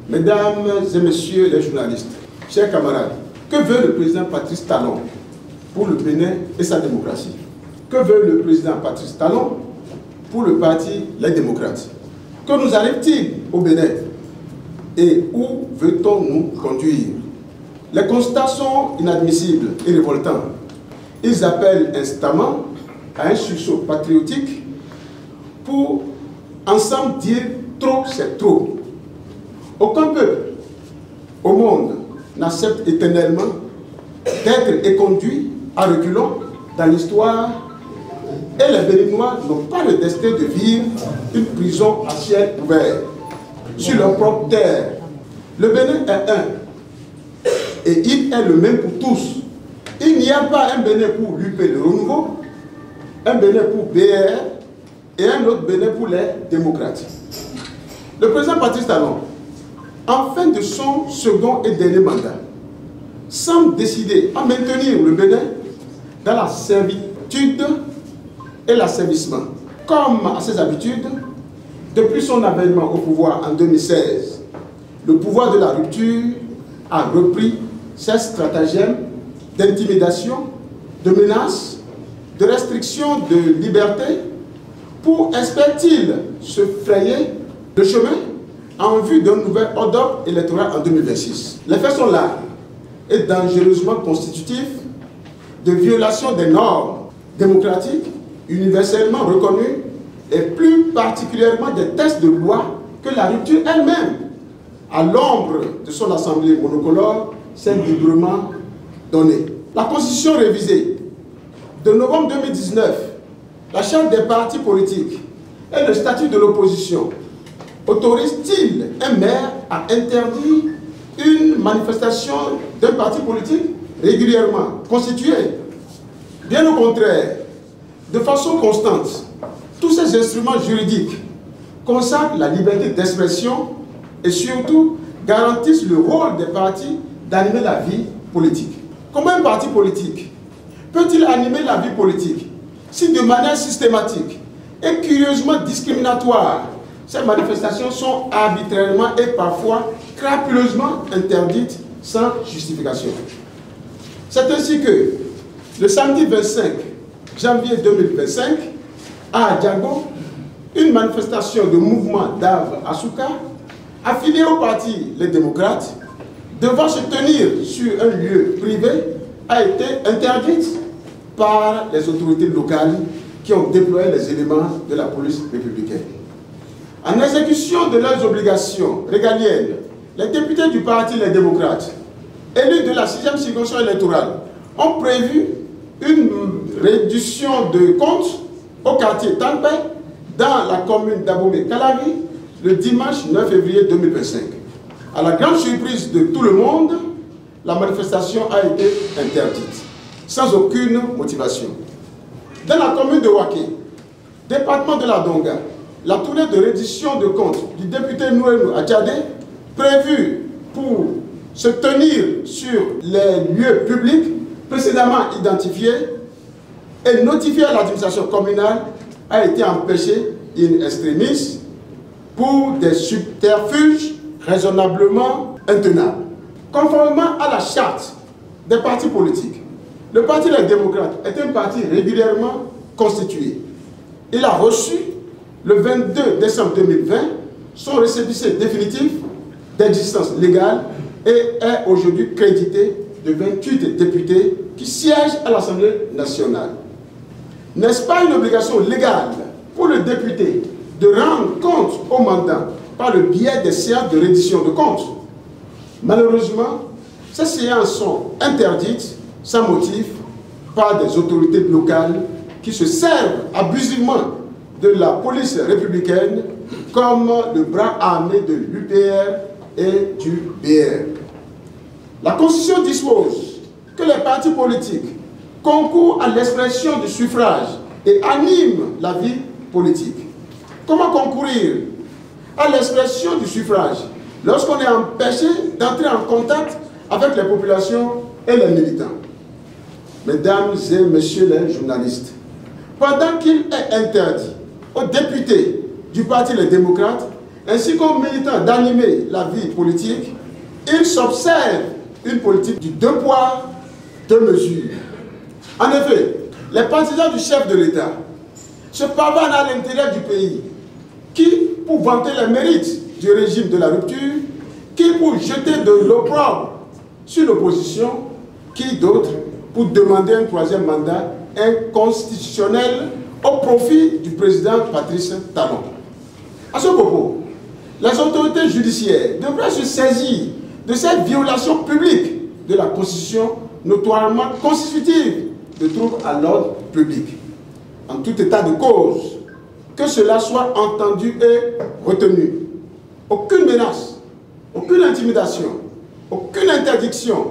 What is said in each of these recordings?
Mesdames et messieurs les journalistes, chers camarades, que veut le président Patrice Talon pour le Bénin et sa démocratie? Que veut le président Patrice Talon pour le parti Les Démocrates? Que nous arrive-t-il au Bénin? Et où veut-on nous conduire? Les constats sont inadmissibles et révoltants. Ils appellent instamment à un sursaut patriotique pour ensemble dire trop c'est trop. Aucun peuple au monde n'accepte éternellement d'être éconduit à reculons dans l'histoire, et les Béninois n'ont pas le destin de vivre une prison à ciel ouvert sur leur propre terre. Le Bénin est un, et il est le même pour tous. Il n'y a pas un Bénin pour l'UP le renouveau, un Bénin pour BR et un autre Bénin pour les démocrates. Le président Patrice Talon, en fin de son second et dernier mandat, semble décider à maintenir le Bénin dans la servitude et l'asservissement. Comme à ses habitudes, depuis son avènement au pouvoir en 2016, le pouvoir de la rupture a repris ses stratagèmes d'intimidation, de menaces, de restriction de liberté pour, espère-t-il, se frayer le chemin en vue d'un nouvel ordre électoral en 2026. Les faits sont là et dangereusement constitutifs de violation des normes démocratiques universellement reconnues et plus particulièrement des textes de loi que la rupture elle-même, à l'ombre de son assemblée monocolore, s'est librement donnée. La Constitution révisée de novembre 2019, la charte des partis politiques et le statut de l'opposition autorise-t-il un maire à interdire une manifestation d'un parti politique régulièrement constitué? Bien au contraire, de façon constante, tous ces instruments juridiques consacrent la liberté d'expression et surtout garantissent le rôle des partis d'animer la vie politique. Comment un parti politique peut-il animer la vie politique si de manière systématique et curieusement discriminatoire, ces manifestations sont arbitrairement et parfois crapuleusement interdites sans justification? C'est ainsi que le samedi 25 janvier 2025, à Adjago, une manifestation de mouvement d'Avre Asuka, affiliée au parti Les Démocrates, devant se tenir sur un lieu privé, a été interdite par les autorités locales qui ont déployé les éléments de la police républicaine. En exécution de leurs obligations régaliennes, les députés du parti Les Démocrates, élus de la 6e circonscription électorale, ont prévu une réduction de compte au quartier Tampé dans la commune d'Abomey-Calavi le dimanche 9 février 2025. À la grande surprise de tout le monde, la manifestation a été interdite, sans aucune motivation. Dans la commune de Waké, département de la Donga, la tournée de reddition de compte du député Nouénou Adjadé, prévue pour se tenir sur les lieux publics précédemment identifiés et notifiés à l'administration communale, a été empêchée in extremis pour des subterfuges raisonnablement intenables. Conformément à la charte des partis politiques, le Parti Les Démocrates est un parti régulièrement constitué. Il a reçu, le 22 décembre 2020, son récépissé définitif d'existence légale et est aujourd'hui crédité de 28 députés qui siègent à l'Assemblée nationale. N'est-ce pas une obligation légale pour le député de rendre compte au mandant par le biais des séances de reddition de comptes? Malheureusement, ces séances sont interdites sans motif par des autorités locales qui se servent abusivement de la police républicaine comme le bras armé de l'UPR et du BR. La Constitution dispose que les partis politiques concourent à l'expression du suffrage et animent la vie politique. Comment concourir à l'expression du suffrage lorsqu'on est empêché d'entrer en contact avec les populations et les militants? Mesdames et messieurs les journalistes, pendant qu'il est interdit aux députés du Parti Les Démocrates, ainsi qu'aux militants d'animer la vie politique, il s'observe une politique du 2 poids, 2 mesures. En effet, les partisans du chef de l'État se pavanent à l'intérieur du pays, qui, pour vanter les mérites du régime de la rupture, qui pour jeter de l'opprobre sur l'opposition, qui d'autre pour demander un 3e mandat inconstitutionnel au profit du président Patrice Talon. À ce propos, les autorités judiciaires devraient se saisir de cette violation publique de la Constitution notoirement constitutive de troubles à l'ordre public. En tout état de cause, que cela soit entendu et retenu. Aucune menace, aucune intimidation, aucune interdiction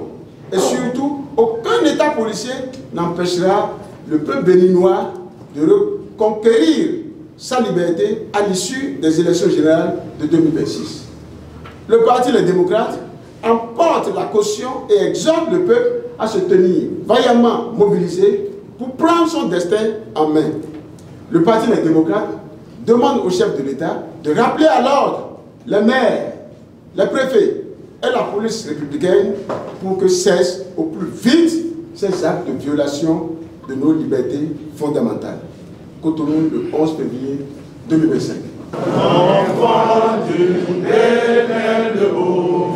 et surtout aucun état policier n'empêchera le peuple béninois de reconquérir sa liberté à l'issue des élections générales de 2026. Le Parti Les Démocrates emporte la caution et exhorte le peuple à se tenir vaillamment mobilisé pour prendre son destin en main. Le Parti Les Démocrates demande au chef de l'État de rappeler à l'ordre les maires, les préfets et la police républicaine pour que cessent au plus vite ces actes de violation de nos libertés fondamentales. Cotonou, le 11 février 2025. Enfant du Éternel de haut,